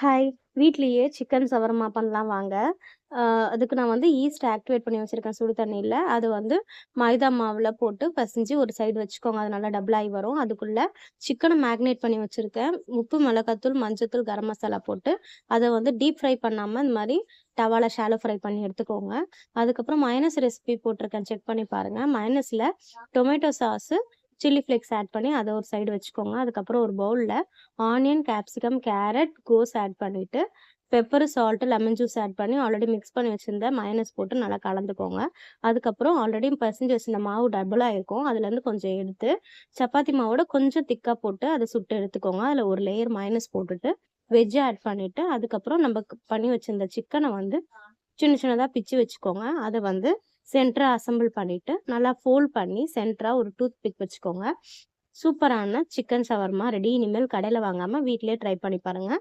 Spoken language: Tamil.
ஹாய்! வீட்லயே சிக்கன் சவர்மா பண்ணலாம் வாங்க. அ அதுக்கு நான் வந்து ஈஸ்ட் ஆக்டிவேட் பண்ணி வச்சிருக்கேன் சுடு தண்ணீல. அது வந்து மைதா மாவுல போட்டு பெசஞ்சு ஒரு சைடு வச்சுக்கோங்க. அது நல்லா டபுள் ஆயி வரும். அதுக்குள்ள சிக்கன மேரினேட் பண்ணி வச்சிருக்கேன். உப்பு, மிளகாத்தூள், மஞ்சத்தூள், கரம் மசாலா போட்டு, அத வந்து டீப் ஃப்ரை பண்ணாம இந்த மாரி தவால ஷாலோ ஃப்ரை பண்ணி எடுத்துக்கோங்க. அதுக்கப்புறம் மயோனைஸ் ரெசிபி போட்டிருக்கேன். செக் பண்ணி பாருங்க. மயோனைஸ்ல tomato sauce, chilli flakes add பண்ணி அத ஒரு சைடு வச்சுக்கோங்க. அதுக்கப்புறம் ஒரு பவுல்ல ஆனியன், கேப்சிகம், கேரட், கோஸ் ஆட் பண்ணிட்டு, pepper, salt, lemon juice add பண்ணி ஆல்ரெடி மிக்ஸ் பண்ணி வச்சிருந்த மயோனைஸ் போட்டு நல்லா கலந்துக்கோங்க. அதுக்கப்புறம் ஆல்ரெடி பெசஞ்சு வச்சிருந்த மாவு டபுளா இருக்கும். அதுலேருந்து கொஞ்சம் எடுத்து, சப்பாத்தி மாவோட கொஞ்சம் திக்கா போட்டு அத சுட்டு எடுத்துக்கோங்க. அதில ஒரு லேயர் மயோனைஸ் போட்டுட்டு, வெஜ் ஆட் பண்ணிட்டு, அதுக்கப்புறம் நம்ப பண்ணி வச்சிருந்த சிக்கன வந்து சின்ன சின்னதா பிச்சு வச்சுக்கோங்க. அத வந்து சென்டரா அசெம்பிள் பண்ணிட்டு, நல்லா ஃபோல்ட் பண்ணி சென்டரா ஒரு டூத் பிக் வச்சுக்கோங்க. சூப்பரான சிக்கன் ஷவர்மா ரெடி. இனிமேல் கடையில வாங்காம வீட்லயே ட்ரை பண்ணி பாருங்க.